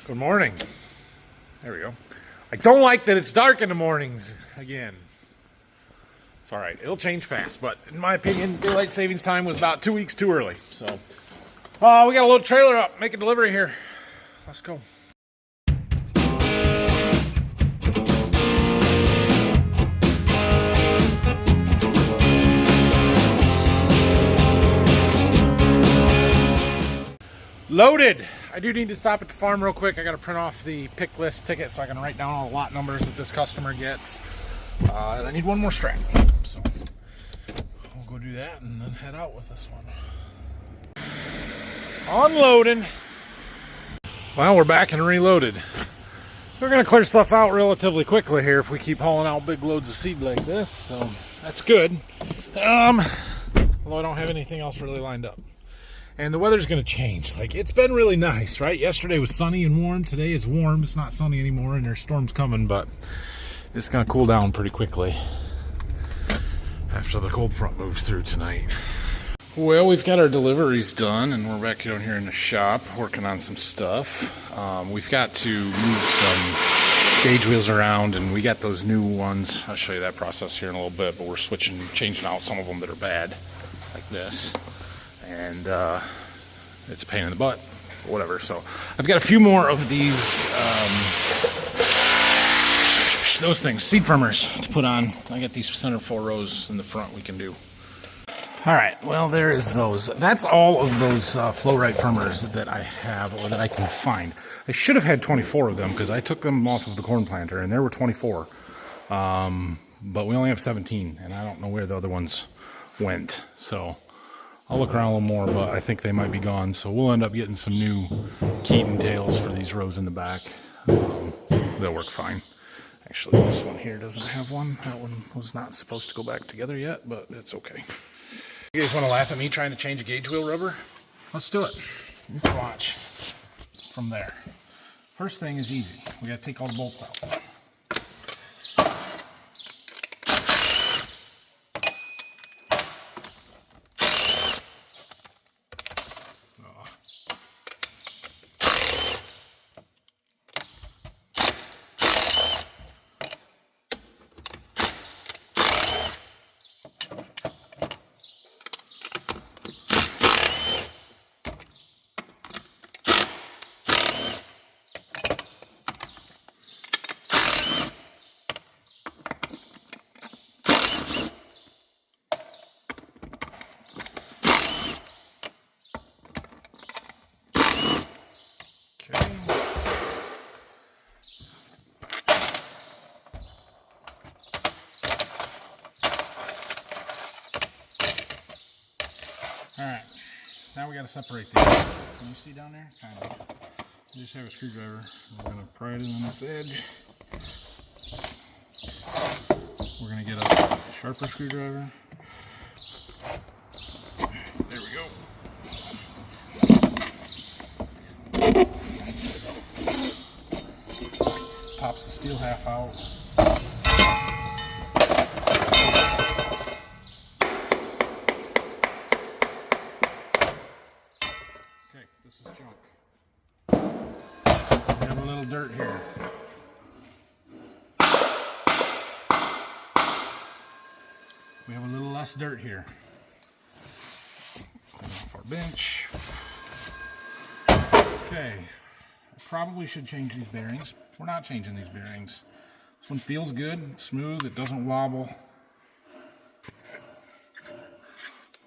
Good morning. There we go. I don't like that it's dark in the mornings again. It's all right. It'll change fast, but in my opinion, daylight savings time was about 2 weeks too early. So, we got a load trailer up. Make a delivery here. Let's go. Loaded. I do need to stop at the farm real quick. I got to print off the pick list ticket so I can write down all the lot numbers that this customer gets. And I need one more strap. So we'll go do that and then head out with this one. Unloading. Well, we're back and reloaded. We're going to clear stuff out relatively quickly here if we keep hauling out big loads of seed like this. So that's good. Although I don't have anything else really lined up. And the weather's going to change. Like, it's been really nice, right? Yesterday was sunny and warm. Today is warm. It's not sunny anymore, and there's storms coming, but it's going to cool down pretty quickly after the cold front moves through tonight. Well, we've got our deliveries done, and we're back down here in the shop working on some stuff. We've got to move some gauge wheels around, and we got those new ones. I'll show you that process here in a little bit, but we're changing out some of them that are bad, like this. And it's a pain in the butt, whatever. So I've got a few more of these, those things, seed firmers to put on. I got these center 4 rows in the front we can do. All right, well, there is those. That's all of those flow right firmers that I have or that I can find. I should have had 24 of them because I took them off of the corn planter and there were 24. But we only have 17 and I don't know where the other ones went. So I'll look around a little more, but I think they might be gone. So we'll end up getting some new Keaton tails for these rows in the back. They'll work fine. Actually, this one here doesn't have one. That one was not supposed to go back together yet, but it's okay. You guys want to laugh at me trying to change a gauge wheel rubber? Let's do it. You can watch from there. First thing is easy. We got to take all the bolts out. Alright, now we got to separate these. Can you see down there? Kind of. You just have a screwdriver. We're going to pry it in on this edge. We're going to get a sharper screwdriver. There we go. Pops the steel half out. This is junk. We have a little dirt here. We have a little less dirt here. Clean off our bench. Okay. I probably should change these bearings. We're not changing these bearings. This one feels good, smooth, it doesn't wobble.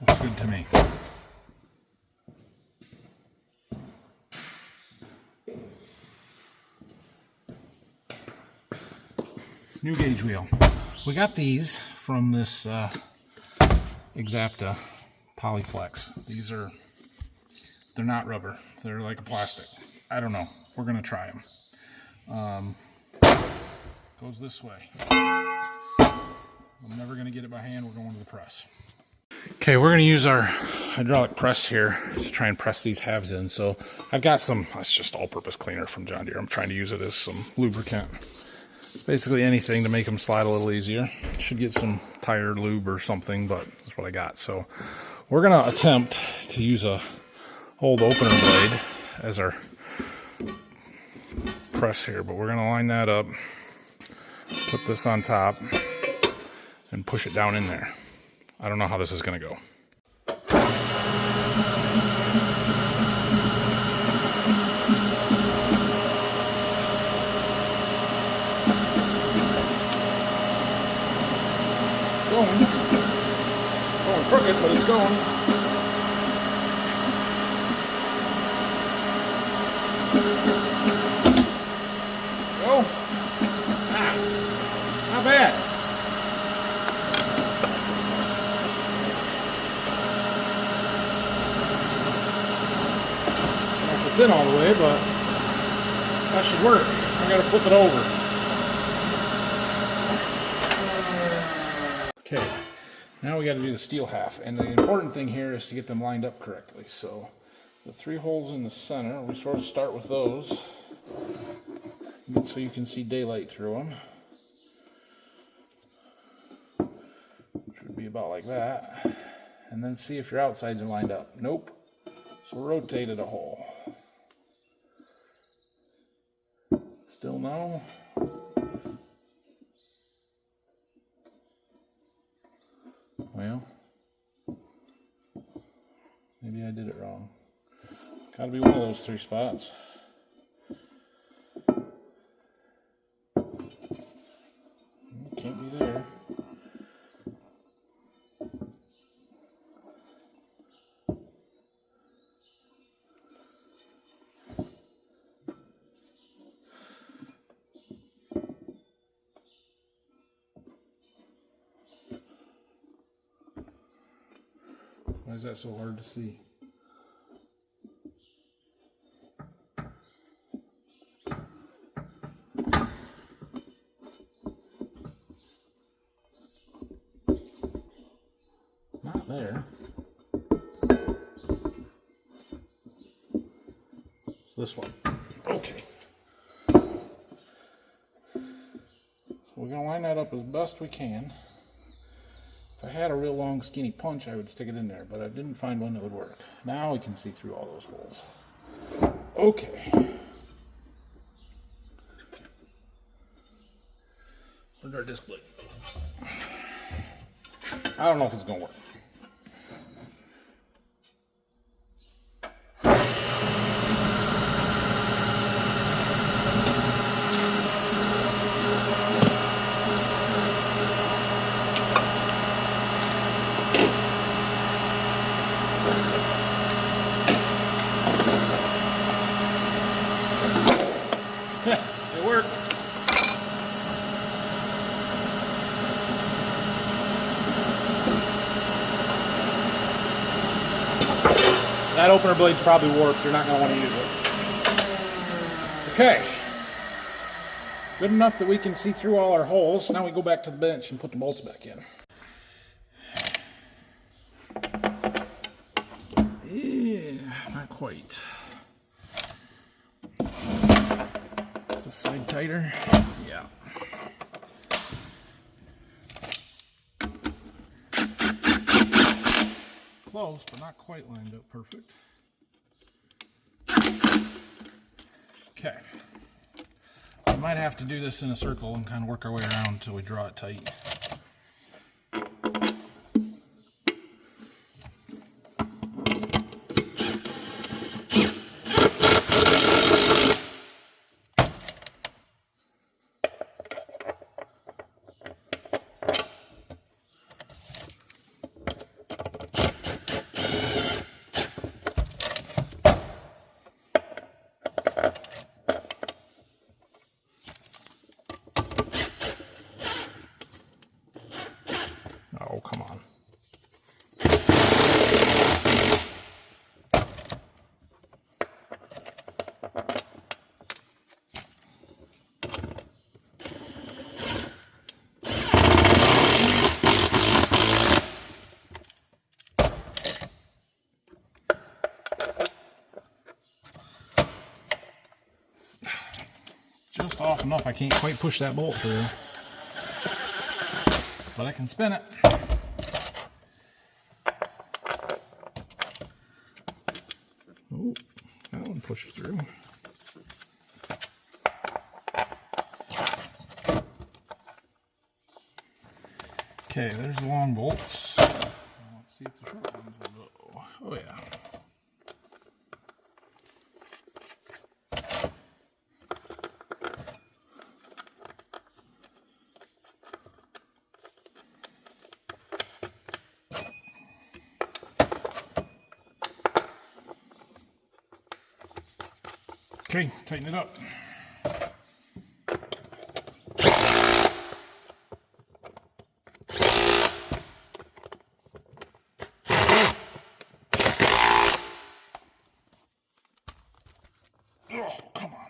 Looks good to me. New gauge wheel. We got these from this Exacta Polyflex. They're not rubber. They're like a plastic. I don't know. We're gonna try them. Goes this way. I'm never gonna get it by hand. We're going to the press. Okay, we're gonna use our hydraulic press here to try and press these halves in. So I've got some, that's just all-purpose cleaner from John Deere. I'm trying to use it as some lubricant. Basically anything to make them slide a little easier. Should get some tire lube or something, but that's what I got. So we're gonna attempt to use a old opener blade as our press here, but we're going to line that up, put this on top, and push it down in there. I don't know how this is going to go. Going crooked, but it's going. Go. Ah, not bad. Not it's in all the way, but that should work. I gotta flip it over. Okay, now we got to do the steel half, and the important thing here is to get them lined up correctly. So the 3 holes in the center, we sort of start with those, so you can see daylight through them, which would be about like that, and then see if your outsides are lined up. Nope. So rotate it a hole. Still no. Well, maybe I did it wrong. Gotta be one of those 3 spots. Can't be there. Why is that so hard to see? Not there. It's this one. Okay. So we're going to line that up as best we can. If I had a real long skinny punch, I would stick it in there, but I didn't find one that would work. Now we can see through all those holes. Okay. Where's our disc blade? I don't know if it's going to work. It worked. That opener blade's probably warped. You're not going to want to use it. Okay. Good enough that we can see through all our holes. Now we go back to the bench and put the bolts back in. Yeah, not quite. Is this side tighter? Yeah. Close, but not quite lined up perfect. Okay. We might have to do this in a circle and kind of work our way around until we draw it tight. Oh, come on. Just off enough I can't quite push that bolt through, but I can spin it. Oh, that one pushed through. Okay, there's the long bolts. Let's see if the short ones will go. Oh yeah. Okay, tighten it up. Oh, come on.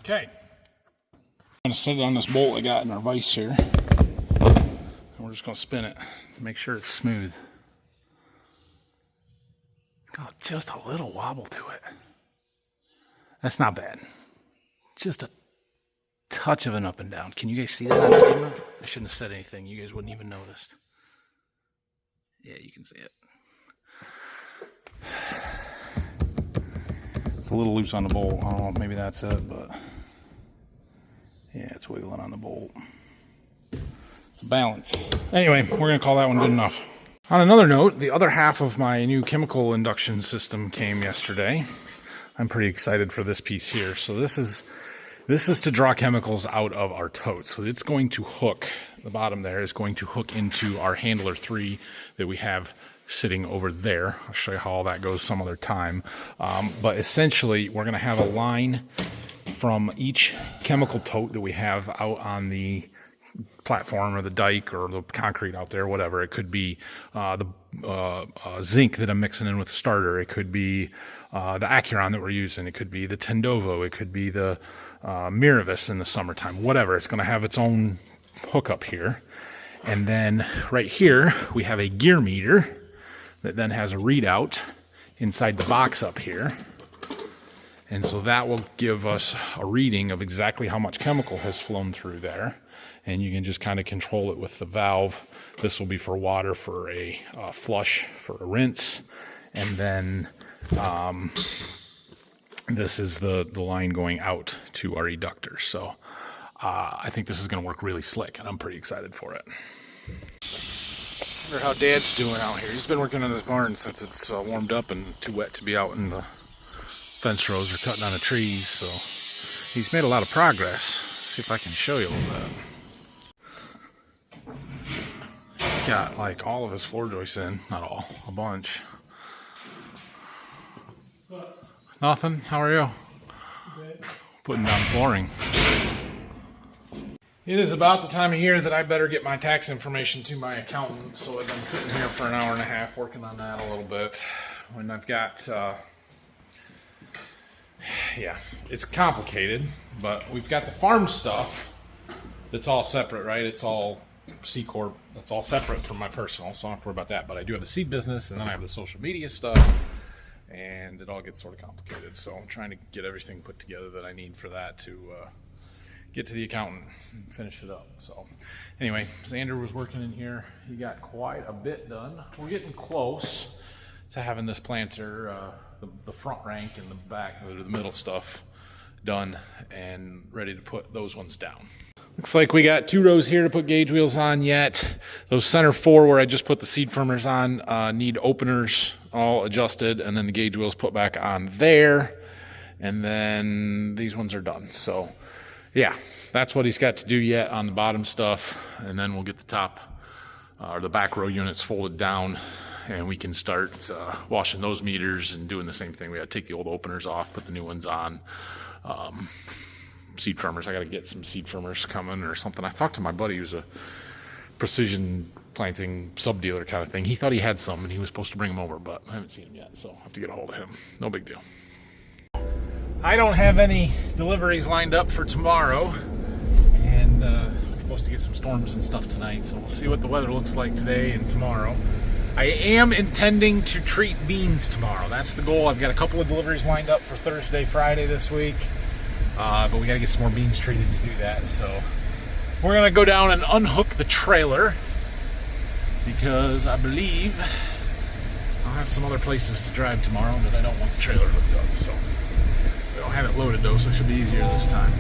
Okay, I'm going to set it on this bolt I got in our vise here. And we're just going to spin it, make sure it's smooth. It's got just a little wobble to it. That's not bad. Just a touch of an up and down. Can you guys see that on camera? I shouldn't have said anything. You guys wouldn't even noticed. Yeah, you can see it. It's a little loose on the bolt. I don't know, maybe that's it, but yeah, it's wiggling on the bolt. It's balance. Anyway, we're going to call that one good enough. On another note, the other half of my new chemical induction system came yesterday. I'm pretty excited for this piece here. So this is to draw chemicals out of our totes. So it's going to hook, the bottom there is going to hook into our handler 3 that we have sitting over there. I'll show you how all that goes some other time. But essentially, we're going to have a line from each chemical tote that we have out on the platform or the dike or the concrete out there, whatever. It could be the zinc that I'm mixing in with the starter. It could be the Acuron that we're using. It could be the Tendovo. It could be the Miravis in the summertime, whatever. It's going to have its own hookup here. And then right here, we have a gear meter that then has a readout inside the box up here. And so that will give us a reading of exactly how much chemical has flown through there. And you can just kind of control it with the valve. This will be for water, for a flush, for a rinse. And then this is the line going out to our eductor. So I think this is going to work really slick, and I'm pretty excited for it. I wonder how Dad's doing out here. He's been working on this barn since it's warmed up and too wet to be out in the fence rows or cutting on the trees. So he's made a lot of progress. Let's see if I can show you a little bit. He's got like all of his floor joists in, not all, a bunch. Nothing. How are you? Good. Putting down flooring. It is about the time of year that I better get my tax information to my accountant, so I've been sitting here for an hour and a half working on that a little bit. When I've got, yeah, it's complicated, but we've got the farm stuff that's all separate, right? It's all C Corp. That's all separate from my personal, so I don't have to worry about that. But I do have the seed business, and then I have the social media stuff, and it all gets sort of complicated. So I'm trying to get everything put together that I need for that to get to the accountant and finish it up. So anyway, Xander was working in here. He got quite a bit done. We're getting close to having this planter, the front rank and the back, the middle stuff done and ready to put those ones down. Looks like we got 2 rows here to put gauge wheels on yet. Those center 4 where I just put the seed firmers on need openers all adjusted, and then the gauge wheels put back on there. And then these ones are done. So yeah, that's what he's got to do yet on the bottom stuff. And then we'll get the top or the back row units folded down, and we can start washing those meters and doing the same thing. We got to take the old openers off, put the new ones on. Seed firmers, I got to get some seed firmers coming or something. I talked to my buddy who's a precision planting sub dealer kind of thing. He thought he had some and he was supposed to bring them over, but I haven't seen him yet, so I have to get a hold of him. No big deal. I don't have any deliveries lined up for tomorrow, and we're supposed to get some storms and stuff tonight, so we'll see what the weather looks like today and tomorrow. I am intending to treat beans tomorrow. That's the goal. I've got a couple of deliveries lined up for Thursday, Friday this week. But we got to get some more beans treated to do that. So we're going to go down and unhook the trailer because I believe I'll have some other places to drive tomorrow that I don't want the trailer hooked up. So we don't have it loaded though, so it should be easier this time.